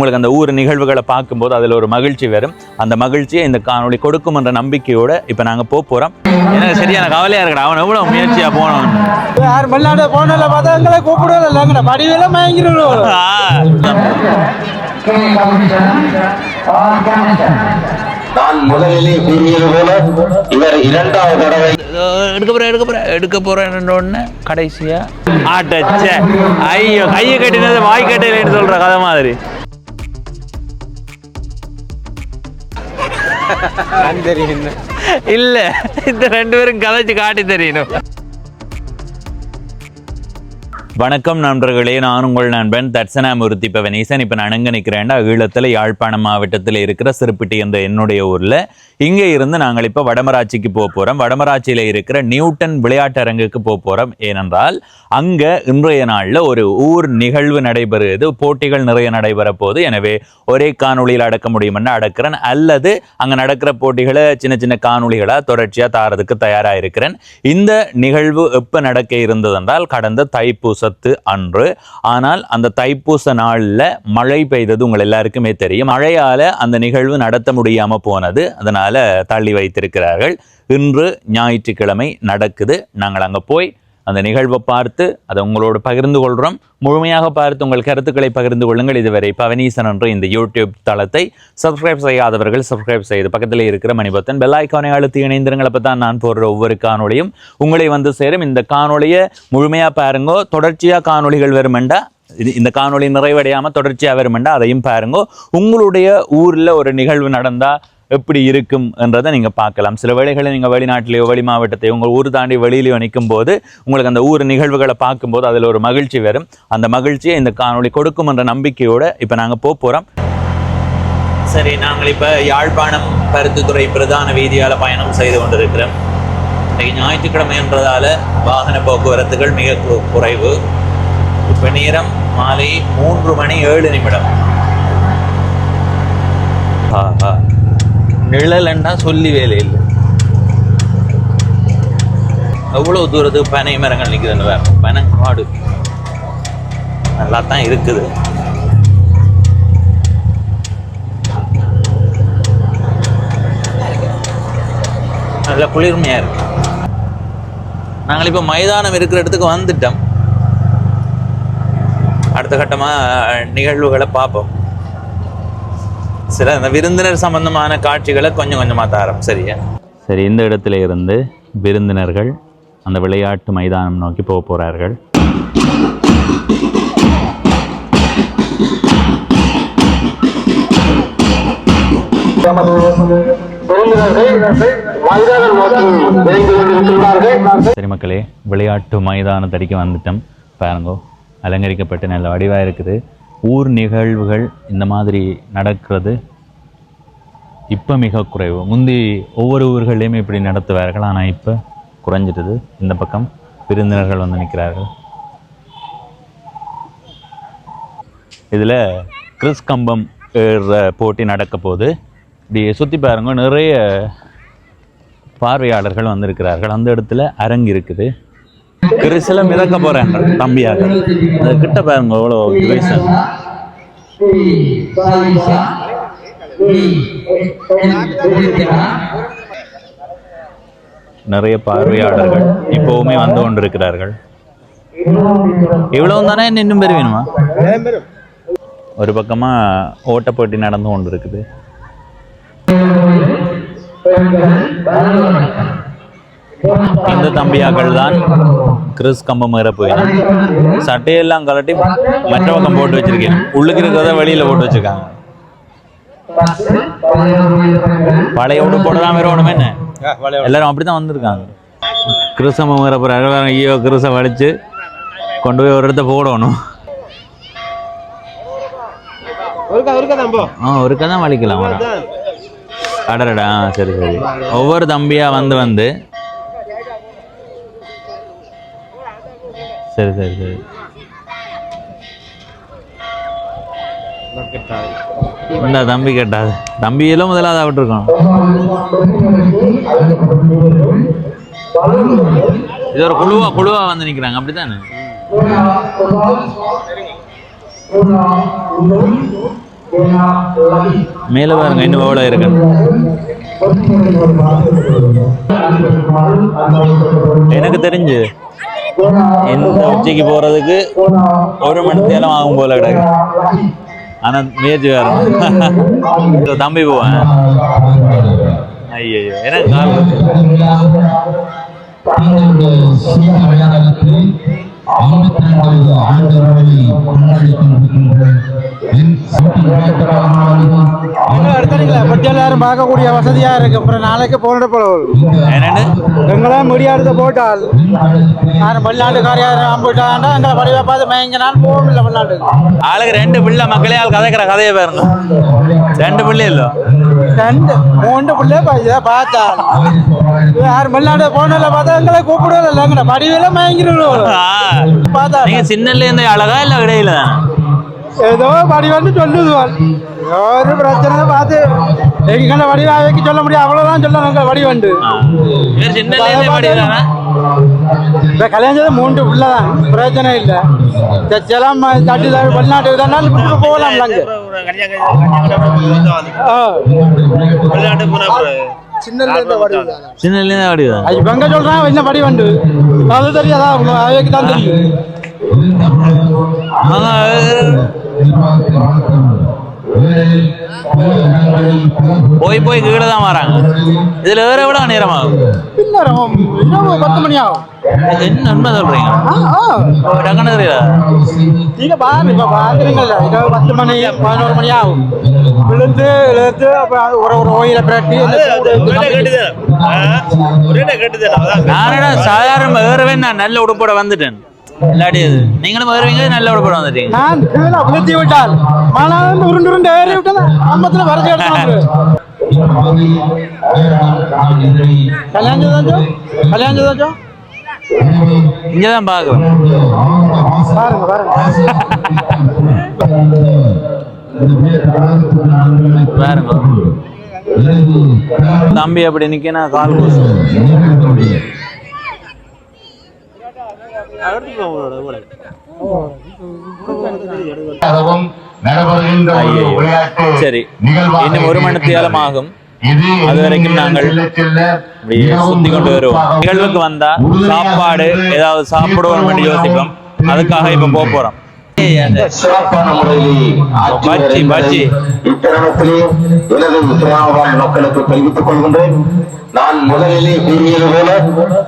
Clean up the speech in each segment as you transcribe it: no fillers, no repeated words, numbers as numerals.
உங்களுக்கு அந்த ஊர் நிகழ்வுகளை பார்க்கும்போது அதில் ஒரு மகிழ்ச்சி வரும். அந்த மகிழ்ச்சியை இந்த காணொளி கொடுக்கும் என்ற நம்பிக்கையோட இப்போ நாங்கள் போகிறோம். எனக்கு சரியான கவலையாக இருக்கடா, அவன் எவ்வளோ முயற்சியாக போனோம். மல்லாட போனல பார்த்தா எங்களை கூப்பிடுவதில்லைங்கடா, படிவெல்லாம் வாங்கிடுவோம். நான் முதலிலே கூறியது போல இவர் இரண்டாவது தடவை எடுக்க போறேன் கடைசியா ஆட்டச்ச ஐயோ கையை கட்டினது வாய் கட்டையில சொல்ற கதை மாதிரி. இல்ல இந்த ரெண்டு பேரும் கதைச்சு காட்டி தெரியணும். வணக்கம் நண்பர்களே, நான் உங்கள் நண்பன் தட்சணாமூர்த்தி பவனீசன். இப்போ நான் எங்கே நிற்கிறேன்டா, ஈழத்தில் யாழ்ப்பாணம் மாவட்டத்தில் இருக்கிற சிறுப்பிட்டி என்ற என்னுடைய ஊரில். இங்கே இருந்து நாங்கள் இப்போ வடமராட்சிக்கு போக போகிறோம். வடமராட்சியில் இருக்கிற நியூட்டன் விளையாட்டரங்குக்கு போக போகிறோம். ஏனென்றால் அங்கே இன்றைய நாளில் ஒரு ஊர் நிகழ்வு நடைபெறுது, போட்டிகள் நிறைய நடைபெற போகுது. எனவே ஒரே காணொலியில் அடக்க முடியுமென்னு அடக்கிறேன், அல்லது அங்கே நடக்கிற போட்டிகளை சின்ன சின்ன காணொலிகளாக தொடர்ச்சியாக தாரதுக்கு தயாராக இருக்கிறேன். இந்த நிகழ்வு எப்போ நடக்க இருந்ததென்றால் கடந்த தைப்பூச அன்று. ஆனால் அந்த தைப்பூச நாள்ல மழை பெய்தது உங்கள் எல்லாருக்குமே தெரியும். மழையால அந்த நிகழ்வு நடத்த முடியாம போனது, அதனால தள்ளி வைத்திருக்கிறார்கள். இன்று ஞாயிற்றுக்கிழமை நடக்குது. நாங்கள் அங்க போய் அந்த நிகழ்வை பார்த்து அதை உங்களோடு பகிர்ந்து கொள்கிறோம். முழுமையாக பார்த்து உங்கள் கருத்துக்களை பகிர்ந்து கொள்ளுங்கள். இதுவரை பவனீசன் என்ற இந்த யூடியூப் தளத்தை சப்ஸ்கிரைப் செய்யாதவர்கள் சப்ஸ்கிரைப் செய்து பக்கத்தில் இருக்கிற மணிபத்தன் பெல் ஐக்கானை அழுத்தி இணைந்திருங்கள். அப்போ தான் நான் போடுற ஒவ்வொரு காணொலியும் உங்களை வந்து சேரும். இந்த காணொலியை முழுமையாக பாருங்கோ. தொடர்ச்சியாக காணொலிகள் வருமெண்டா, இந்த காணொலி நிறைவடையாமல் தொடர்ச்சியாக வருமெண்டா அதையும் பாருங்கோ. உங்களுடைய ஊரில் ஒரு நிகழ்வு நடந்தால் எப்படி இருக்கும் என்றதை நீங்கள் பார்க்கலாம். சில வேளைகளில் நீங்கள் வெளிநாட்டிலேயோ வெளி மாவட்டத்தையோ உங்கள் ஊர் தாண்டி வெளியிலையோ நிற்கும் போது உங்களுக்கு அந்த ஊர் நிகழ்வுகளை பார்க்கும்போது அதில் ஒரு மகிழ்ச்சி வரும். அந்த மகிழ்ச்சியை இந்த காணொளி கொடுக்கும் என்ற நம்பிக்கையோடு இப்போ நாங்கள் போகிறோம். சரி, நாங்கள் இப்போ யாழ்ப்பாணம் பருத்தித்துறை பிரதான வீதியால் பயணம் செய்து கொண்டிருக்கிறோம். இன்றைக்கு ஞாயிற்றுக்கிழமை என்றதால் வாகன போக்குவரத்துகள் மிக குறைவு. இப்போ நேரம் மாலை 3:07. ஆஹா, நிழலண்டா சொல்லி வேலை இல்லை. எவ்வளோ தூரத்துக்கு பனை மரங்கள் நிற்குதுன்னு வேற பனங்காடு நல்லா தான் இருக்குது. நல்ல குளிர்மையா இருக்கு. நாங்கள் இப்போ மைதானம் இருக்கிற இடத்துக்கு வந்துட்டோம். அடுத்த கட்டமாக நிகழ்வுகளை பார்ப்போம். சில இந்த விருந்தினர் சம்பந்தமான காட்சிகளை கொஞ்சம் கொஞ்சமாக தாரம். சரியா? சரி, இந்த இடத்துல இருந்து விருந்தினர்கள் அந்த விளையாட்டு மைதானம் நோக்கி போக போகிறார்கள். சரி மக்களே, விளையாட்டு மைதானத்தடிக்கு வந்துட்டோம். பாருங்கோ, அலங்கரிக்கப்பட்டு நல்ல வடிவாக இருக்குது. ஊர் நிகழ்வுகள் இந்த மாதிரி நடக்கிறது இப்போ மிக குறைவு. முந்தி ஒவ்வொரு ஊர்களையுமே இப்படி நடத்துவார்கள், ஆனால் இப்போ குறைஞ்சிட்டது. இந்த பக்கம் விருந்தினர்கள் வந்து நிற்கிறார்கள். இதில் கிறிஸ் கம்பம் ஏறுற போட்டி நடக்க போது. இப்படி சுற்றி பாருங்க, நிறைய பார்வையாளர்கள் வந்திருக்கிறார்கள். அந்த இடத்துல அரங்கு இருக்குது. கிறிஸ்ல மிதக்க போறேன் தம்பியாக. அது கிட்ட பாருங்க எவ்வளோ வயசு. நிறைய பார்வையாளர்கள் இப்பவுமே வந்து கொண்டிருக்கிறார்கள். இவ்வளவு தானே, இன்னும் பேர் வேணுமா? ஒரு பக்கமா ஓட்டப்போட்டி நடந்து கொண்டு இருக்குது. இந்த தம்பியாக்கள் தான் கிறிஸ் கம்பம் ஏற போயிடும். சட்டையெல்லாம் கலட்டி மற்ற பக்கம் போட்டு வச்சிருக்கேன். உள்ளுக்கு இருக்கிறத வெளியில போட்டு வச்சிருக்காங்க. பழைய உடு போட்டுதான் வேறோணுமே என்ன, எல்லாரும் அப்படித்தான் வந்திருக்காங்க. கிறிஸ் கம்பம் ஏற போறாங்க. ஐயோ, கிறிஸை வலிச்சு கொண்டு போய் ஒரு இடத்த போடணும். ஒருக்கா தான் வலிக்கலாம். அடடா, சரி சரி. ஒவ்வொரு தம்பியா வந்து சரி சரி சரி. இந்த தம்பி கேட்டாது. தம்பியெல்லாம் முதலாவது விட்டுருக்கோம். இது ஒரு குழுவா வந்து நிக்கிறாங்க, அப்படித்தானே? மேல பாருங்க இன்னும் எவ்வளவு இருக்கு. எனக்கு தெரிஞ்சு இந்த உச்சிக்கு போறதுக்கு 1 மணி நேரம் ஆகும் போல கிடக்கு. ஆனா முயற்சி வரும். தம்பி போவேன். ஐயோ எனக்கு எல்லாரும் பார்க்கக்கூடிய வசதியா இருக்கு. அப்புறம் நாளைக்கு போன போல எங்களாம் முடியாத போட்டால் யாரும் வெளிநாட்டுக்காரியாரும் போயிட்டாண்டா எங்களை வடிவா பார்த்து மயங்கினாலும் போகல வெளிநாட்டுக்கு. ஆளுக்கு 2 பிள்ளை மக்களே ஆள் கதைக்கிற கதையை பாருங்க. 2 பிள்ளை இல்ல 3 பிள்ளை பார்த்தா யாரும் வெளிநாடு போனல பார்த்தா எங்களை கூப்பிடுவதில்லை. எங்கட வடிவில மயங்கிடுவோம் பார்த்தா. நீங்க சின்னல இருந்து அழகா இல்ல இடையில ஏதோ வடி வந்து சொல்லுதுவாள். ஒரு பிரச்சனை பார்த்து எங்களை வடிவா வைக்க சொல்ல முடியும். அவ்வளவுதான் சொல்ல வடி வந்து கல்யாணம் 3 பிள்ளைதான் பிரச்சனை இல்லை. செல்லாம் தட்டி வெளிநாட்டுக்கு தானே போகலாம். இவங்க சொல்றாங்க என்ன வடி வந்து அது தெரியாதா அவைக்கு தான் தெரியும். போய் கீழே தான் வராங்க. இதுல வேற எவ்வளவு நேரம் ஆகும்? 10 மணி ஆகும். என்ன உண்மை சொல்றீங்க? டக்குனு தெரியல. நீங்க பாருங்க இப்ப பாக்குறீங்கல்ல 10 மணி 11 மணி ஆகும். விழுந்து ஒரு ஓயில பிரட்டி நான் சாதாரண வேறவே நான் நல்ல உடுப்போட வந்துட்டேன். நீங்களும் வருவீங்க நல்ல உடம்பு வந்துட்டீங்க. நான் விழுத்தி விட்டால் மனம் உருண்டு ஏறி விட்டா ஆம்பத்துல வரைஞ்சி எடுத்து கல்யாணம் இங்கதான் பாக்குறேன். பாருங்க தம்பி அப்படி நிக்கனா கால் சரி இன்னும் 1 மணி நேரம் ஆகும். அது வரைக்கும் நாங்கள் சுத்தி கொண்டு வருவோம். நிகழ்வுக்கு வந்தா சாப்பாடு ஏதாவது சாப்பிடுவோம் யோசிப்போம். அதுக்காக இப்ப போறோம். மக்களுக்கு தெரிவித்துக் கொள்கின்றேன். நான் முதலிலே கூறியது போல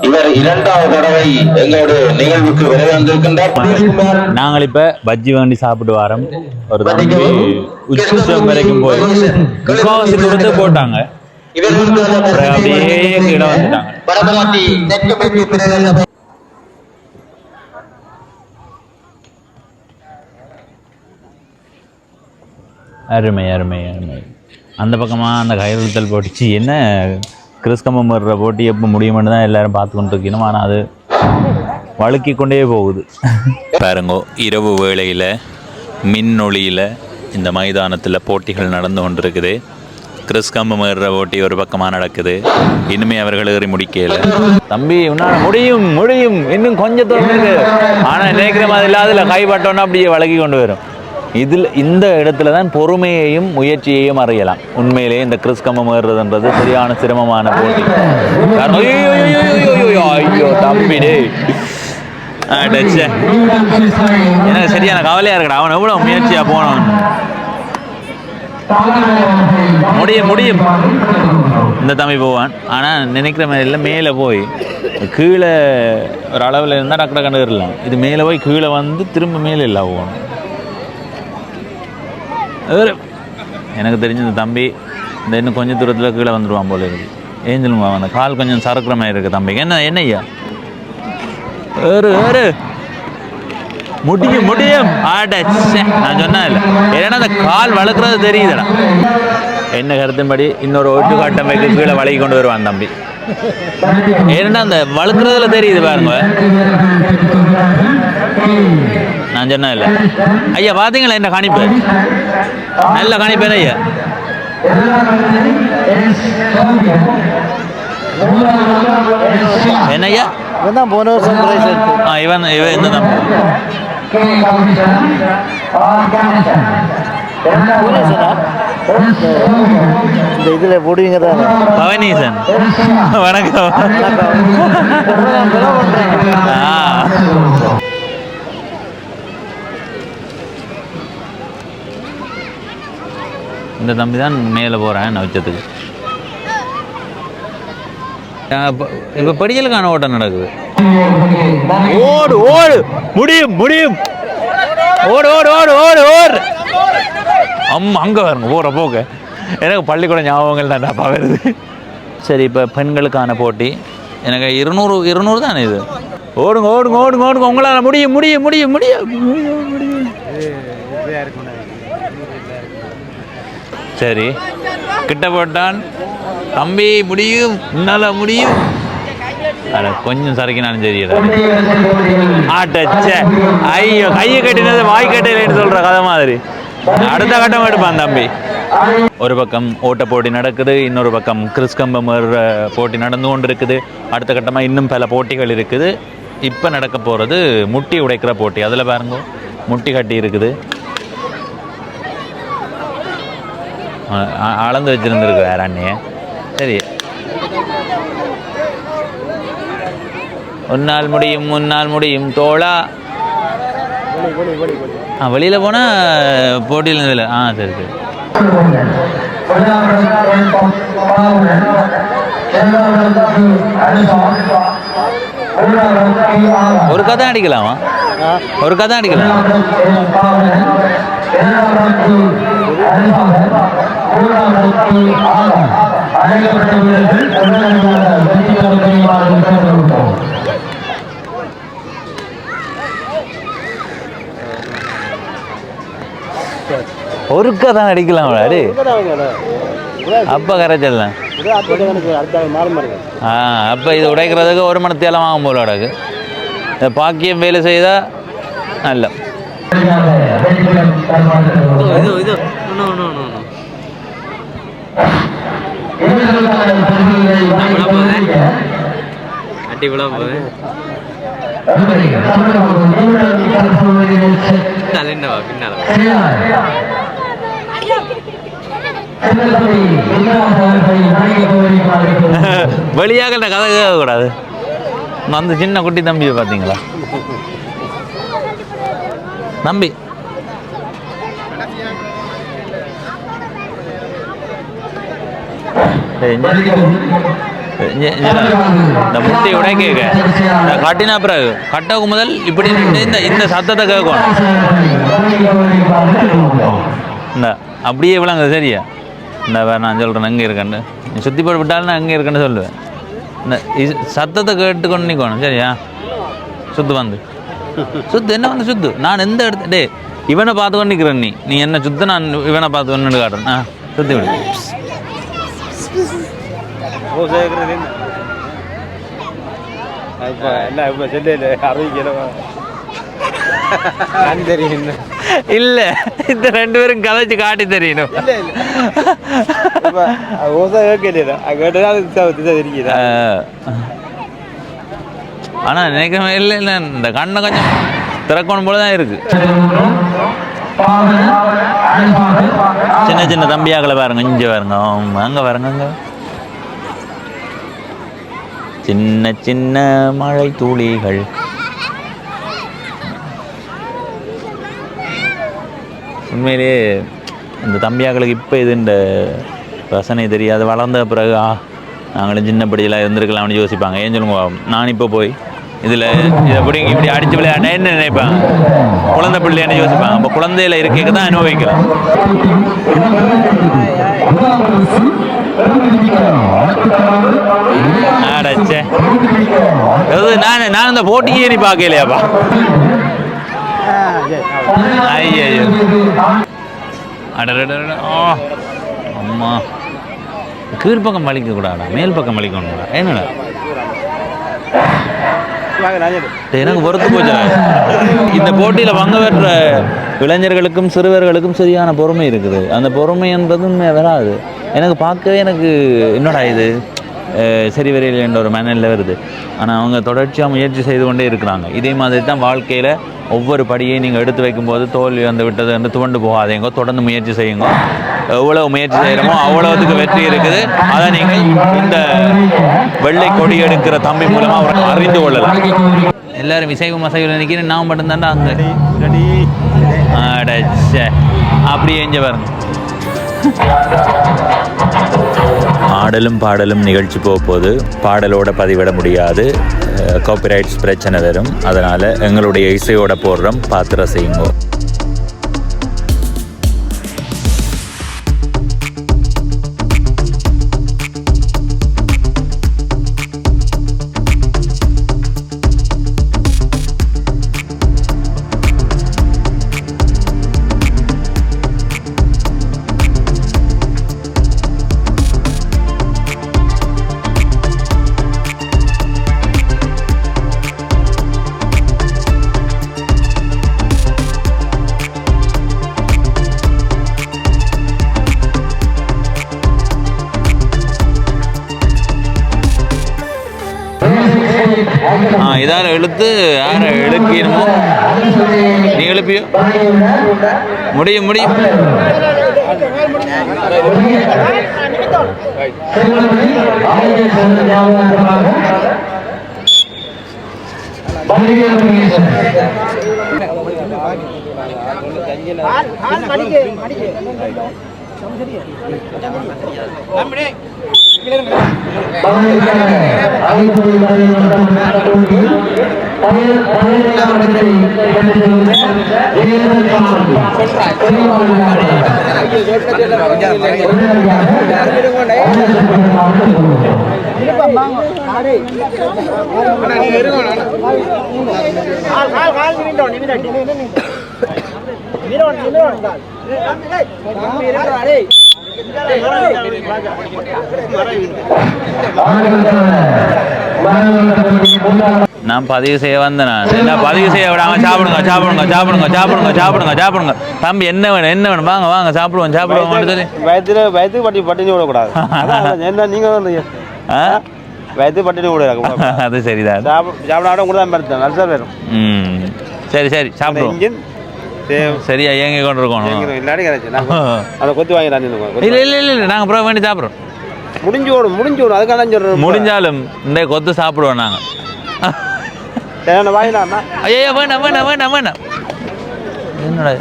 இவர் 2வது தடவை எங்களோட நிகழ்வுக்கு வந்திருக்கின்றார். நாங்கள் இப்ப பஜ்ஜி வாங்கி சாப்பிட்டு வரோம். ஒரு தம்பி உச்சம் வரைக்கும் போய் முக்காவாசி தூரத்தை போட்டாங்க. அப்படியே கீழே வந்துட்டாங்க. அருமை அருமை அருமை. அந்த பக்கமாக அந்த கயிறுத்தல் போட்டுச்சு. என்ன கிறிஸ்கம்பம் வர்ற போட்டி எப்போ முடியுமென்னு தான் எல்லாரும் பார்த்து கொண்டு இருக்கணும். ஆனால் அது வழுக்கி கொண்டே போகுது. பாருங்கோ இரவு வேளையில் மின்னொளியில் இந்த மைதானத்தில் போட்டிகள் நடந்து கொண்டிருக்குது. கிறிஸ்கம்பம் ஏறுற போட்டி ஒரு பக்கமாக நடக்குது. இனிமே அவர்கள் ஏறி முடிக்கல. தம்பி உன்னால் முடியும் முடியும் இன்னும் கொஞ்சம் தூரம் இருக்கு. ஆனால் நினைக்கிற மாதிரி இல்லை. அதில் கைப்பட்டோன்னா அப்படியே வழக்கி கொண்டு வரும். இந்த இடத்துல தான் பொறுமையையும் முயற்சியையும் அறியலாம். உண்மையிலேயே இந்த கிறிஸ்கம்பம் ஏறுறதுன்றது சரியான சிரமமான போட்டி. ஐயோ தம்பிடே எனக்கு சரியான கவலையா இருக்கடா. அவன் எவ்வளவு முயற்சியா போனவன். முடியும் முடியும் இந்த தம்பி போவான். ஆனால் நினைக்கிற மாதிரி இல்லை. மேலே போய் கீழே ஒரு அளவில் இருந்தால் டக்கு கண்டு ஏறலாம். இது மேலே போய் கீழே வந்து திரும்ப மேலே இல்லை போகணும். எனக்கு தெரிஞ்ச இந்த தம்பி இந்த இன்னும் கொஞ்சம் தூரத்தில் கீழே வந்துடுவான் போல இருக்கு. ஏஞ்சலும் அந்த கால் கொஞ்சம் சறுக்கிற மாதிரி இருக்கு தம்பிக்கு. என்னய்யா முடியும் முடியும் நான் சொன்னேன் இல்லை. ஏன்னா அந்த கால் வளர்க்குறது தெரியுதுடா. என்ன கருத்தின்படி இன்னொரு ஒட்டு காட்டம் வைக்க கீழே வளைக்கி கொண்டு வருவான் தம்பி. ஏன்னா அந்த வளர்க்குறதுல தெரியுது பாருங்க. நான் சொன்னேன் இல்லை. ஐயா பார்த்தீங்களா என்ன கணிப்பு? நல்ல கணிப்பு ஐயா. என்னய்யா போன வருஷம் இவன் இவன் என்ன இந்த இதில் போடுவீங்க தானே பவனீசன் வணக்கம். ஆ. இந்த தம்பி தான் மேலே போகிறேன் உச்சத்துக்கு. இப்போ படியலுக்கான ஓட்டம் நடக்குது. ஓடு ஓடு முடியும் முடியும் ஓடு ஓடு ஓடு ஓடு ஓடு. அம்மா அங்கே வருங்க போகிற போக எனக்கு பள்ளிக்கூட ஞாபகங்கள் தான்டாப்பா வருது. சரி, இப்போ பெண்களுக்கான போட்டி எனக்கு 200 தானே இது. ஓடுங்க ஓடுங்க ஓடுங்க ஓடுங்க, உங்களால் முடியும் முடியும் முடியும் முடியும் முடியும். சரி, கிட்ட போட்டான் தம்பி, முடியும், உன்னால முடியும். அட கொஞ்சம் சரக்கினாலும் தெரியல. ஆட்டச்ச ஐயோ, கையை கட்டினது வாய் கட்டையிலன்னு சொல்ற கதை மாதிரி. அடுத்த கட்டம் எடுப்பான் தம்பி. ஒரு பக்கம் ஓட்ட போட்டி நடக்குது, இன்னொரு பக்கம் கிறிஸ் கம்பமர் போட்டி நடந்து கொண்டு இருக்குது. அடுத்த கட்டமாக இன்னும் பல போட்டிகள் இருக்குது. இப்போ நடக்க போகிறது முட்டி உடைக்கிற போட்டி. அதில் பாருங்க முட்டி கட்டி இருக்குது, அளந்து வச்சிருந்துருக்கு வேற அண்ணிய. சரி, உன்னால் முடியும் முன்னால் முடியும் தோழா. வெளியில் போனால் போட்டியில் இதில் சரி சரி. ஒரு கதை அடிக்கலாமா? ஒரு கதை அடிக்கலாம். ஒரு கதை அடிக்கலாம். அப்போ கரைச்சிடலாம். அப்போ இது உடைக்கிறதுக்கு 1 மணி தேலம் ஆகும் போல அடகு. இந்த பாக்கியம் வேலை செய்தா நல்ல. வெளியாக கதை கேட்கக்கூடாது. அந்த சின்ன குட்டி தம்பியை பார்த்தீங்களா? தம்பி இந்த முட்டை உடைக்க காட்டினா பிறகு கட்டவுக்கு முதல் இப்படி இந்த சத்தத்தை கேட்கணும். இந்த அப்படியே விளங்க சரியா? இந்த நான் சொல்கிறேன் அங்கே இருக்கேன்னு, நீ சுற்றி போட்டு விட்டாலும் நான் அங்கே இருக்கேன்னு சொல்லுவேன். இந்த சத்தத்தை கேட்டுக்கொண்டு நிற்கணும் சரியா? சுத்து வந்து சுத்து என்ன வந்து சுத்து. நான் எந்த இடத்து டே இவனை பார்த்துக்கொண்டு நிற்கிறேன். நீ என்ன சுத்து, நான் இவனை பார்த்து கொண்டு காட்டுறேன். சுற்றி விடு. இல்ல, இந்த 2 பேரும் கதைச்சு காட்டி தெரியணும். ஆனா நினைக்கவே இல்லை. இல்லை, இந்த கண்ணை கொஞ்சம் திறக்கணும் போலதான் இருக்கு. சின்ன சின்ன தம்பியாக்களை பாருங்க, இங்க பாருங்க, அங்க பாருங்க, அங்க சின்ன சின்ன மழை துளிகள். உண்மையிலேயே இந்த தம்பியாக்களுக்கு இப்போ இது இந்த ரசனை தெரியாது. வளர்ந்த பிறகு நாங்களும் சின்ன படியெல்லாம் இருந்திருக்கலாம்னு யோசிப்பாங்க. ஏன் சொல்லுங்க, நான் இப்போ போய் இதில் இதை இப்படி அடித்து விளையாட என்ன நினைப்பாங்க? குழந்தை பிள்ளைன்னு யோசிப்பாங்க. அப்போ குழந்தையில இருக்க தான் அனுபவிக்கலாம். அடச்சே, நான் இந்த போட்டியே நீ பார்க்கலையாப்பா? ஐயோ, அடடா, அம்மா கீழ்ப்பக்கம் வலிக்க கூடாடா, மேல் பக்கம் வலிக்கணும்டா. என்னடா எனக்கு பொறுத்து போச்சா? இந்த போட்டியில் பங்கு பெற்ற இளைஞர்களுக்கும் சிறுவர்களுக்கும் சரியான பொறுமை இருக்குது. அந்த பொறுமை என்பதும் வராது. எனக்கு பார்க்கவே எனக்கு என்னடா இது சரி வரையில் என்ற ஒரு மனநிலை வருது. ஆனால் அவங்க தொடர்ச்சியாக முயற்சி செய்து கொண்டே இருக்கிறாங்க. இதே மாதிரி தான் வாழ்க்கையில் ஒவ்வொரு படியை நீங்கள் எடுத்து வைக்கும்போது தோல்வி வந்து விட்டது என்று துவண்டு போகாதீங்க, தொடர்ந்து முயற்சி செய்யுங்க. எவ்வளவு முயற்சி செய்கிறோமோ அவ்வளவுக்கு வெற்றி இருக்குது. அதை நீங்கள் இந்த வெள்ளை கொடி எடுக்கிற தம்பி மூலமாக அறிந்து கொள்ளலாம். எல்லாரும் இசைவும் அசைவில் நினைக்கிறேன், நான் மட்டும்தான்டா அங்கே அடைச்ச அப்படியே எஞ்ச பாருங்க. ஆடலும் பாடலும் நிகழ்ச்சி போகும்போது பாடலோட பதிவிட முடியாது, காப்பிரைட்ஸ் பிரச்சனை வரும். அதனால் எங்களுடைய இசையோட போடுறோம், பார்த்து ரசிங்கோ. இதார எழுத்து யாரை எழுக்கணுமோ நீ எழுப்பியோ முடியும் முடியும். நான் பதிவு செய்ய வந்தேன். நான் பதிவு செய்ய விடாம சாப்பிடுங்க சாப்பிடுங்க சாப்பிடுங்க சாப்பிடுங்க சாப்பிடுங்க சாப்பிடுங்க. தம்பி என்ன வேணும் என்ன வேணும், வாங்க வாங்க சாப்பிடுவோம் சாப்பிடுவோம் சொல்லி வயது பட்டினி விடக்கூடாது. நீங்க வயது பட்டினி விட அது சரிதான். சாப்பிடாட கூட தான் மறுத்தேன் நல்ல சார் வரும். சரி சரி சாப்பிடுவோம். சரியா ஏங்க கொண்டு இருக்கணும். அதை கொத்து வாங்கி இல்லை இல்லை இல்லை நாங்கள் அப்புறம் வேண்டி சாப்பிட்றோம். முடிஞ்சு ஓடும் அதுக்காக சொல்றோம். முடிஞ்சாலும் இந்த கொத்து சாப்பிடுவோம் நாங்கள். வாங்கினா ஐயா வேண்டாம் வேண்டாம் வேண்டாம் வேண்டாம். என்னடா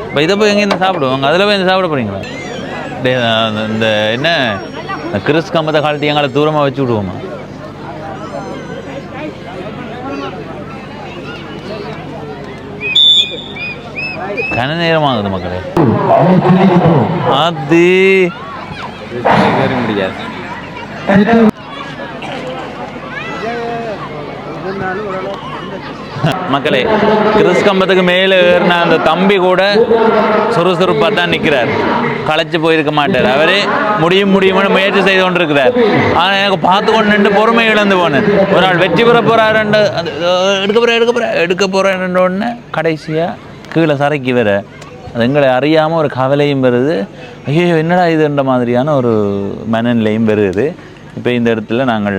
இப்போ இதை போய் எங்கேருந்து சாப்பிடுவோங்க, அதில் போய் சாப்பிட போகிறீங்களா? இந்த என்ன கிறிஸ் கம்பத்தை காலட்டி எங்களை தூரமாக வச்சு விடுவோமா? கன நேரமாகுது மக்களே. அது முடியாது. மக்களே கிறிஸ் கம்பத்துக்கு மேலே ஏறின அந்த தம்பி கூட சுறுசுறுப்பாக தான் நிற்கிறார், களைச்சு போயிருக்க மாட்டார். அவரே முடியும் முடியும்னு முயற்சி செய்து கொண்டு இருக்கிறார். ஆனால் எனக்கு பார்த்து கொண்டு நின்று பொறுமை இழந்து போனேன். ஒரு நாள் வெற்றி பெற போகிறாருண்டு எடுக்க போகிறேன்னு கடைசியாக கீழே சரைக்கு வர அது எங்களை அறியாமல் ஒரு கவலையும் வருது. ஐயோ என்னடா இதுன்ற மாதிரியான ஒரு மனநிலையும் வருது. இப்போ இந்த இடத்துல நாங்கள்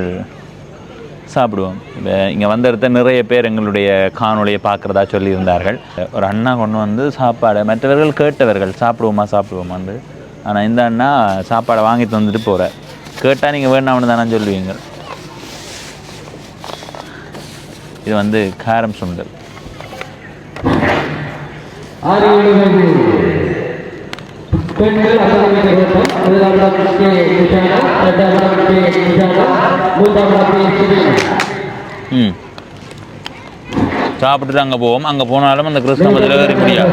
சாப்பிடுவோம். இப்போ இங்கே வந்த இடத்துல நிறைய பேர் எங்களுடைய காணொலியை பார்க்குறதா சொல்லியிருந்தார்கள். ஒரு அண்ணா கொண்டு வந்து சாப்பாடை மற்றவர்கள் கேட்டவர்கள் சாப்பிடுவோமான்னு. ஆனால் இந்த அண்ணா சாப்பாடை வாங்கிட்டு வந்துட்டு போகிறார். கேட்டால் நீங்கள் வேண்டாம்னு தானே சொல்லுவீங்க. இது வந்து காரம் சுண்டல். சாப்பிட்டுட்டு அங்கே போவோம். அங்கே போனாலும் அந்த கிறிஸ்தமத்தில் ஏறி முடியாது.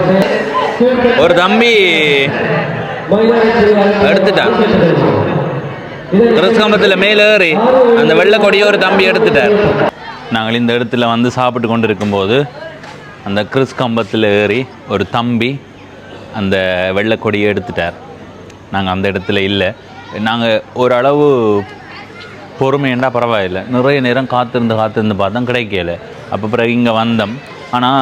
ஒரு தம்பி எடுத்துட்டான் கிறிஸ்தம்பத்தில் மேலே ஏறி அந்த வெள்ளைக்கொடியை ஒரு தம்பி எடுத்துட்டார். நாங்கள் இந்த இடத்துல வந்து சாப்பிட்டு கொண்டு இருக்கும்போது அந்த கிறிஸ் கம்பத்தில் ஏறி ஒரு தம்பி அந்த வெள்ளைக்கொடியை எடுத்துட்டார். நாங்கள் அந்த இடத்துல இல்லை. நாங்கள் ஓரளவு பொறுமையண்டா பரவாயில்லை. நிறைய நேரம் காத்திருந்து பார்த்தோம், கிடைக்கல. அப்போ பிறகு இங்கே வந்தோம். ஆனால்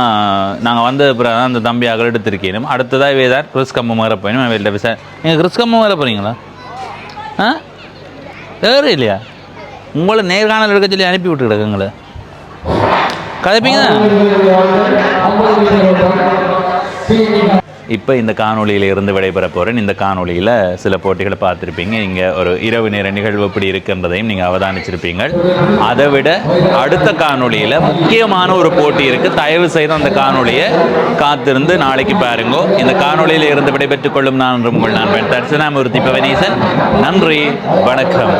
நாங்கள் வந்த பிறகு அந்த தம்பி அகல் எடுத்திருக்கணும். அடுத்ததாக வேதார் கிறிஸ் கம்பம் மேலே போயிடும். வெளில நீங்கள் கிறிஸ் கம்பம் மேலே போகிறீங்களா? ஆ வேறு இல்லையா உங்களை நேர்காணல் எடுக்க சொல்லி அனுப்பி விட்டு கிடக்குங்களே கதைப்பீங்க. இப்போ இந்த காணொலியில் இருந்து விடைபெற போகிறேன். இந்த காணொலியில் சில போட்டிகளை பார்த்துருப்பீங்க. இங்கே ஒரு இரவு நேர நிகழ்வு எப்படி இருக்குன்றதையும் நீங்கள் அவதானிச்சிருப்பீங்க. அதை விட அடுத்த காணொலியில் முக்கியமான ஒரு போட்டி இருக்குது. தயவு செய்து அந்த காணொலியை காத்திருந்து நாளைக்கு பாருங்கோ. இந்த காணொலியில் இருந்து விடைபெற்றுக் கொள்ளும் நான் உங்கள் நண்பன் தட்சணாமூர்த்தி பவனீசன். நன்றி, வணக்கம்.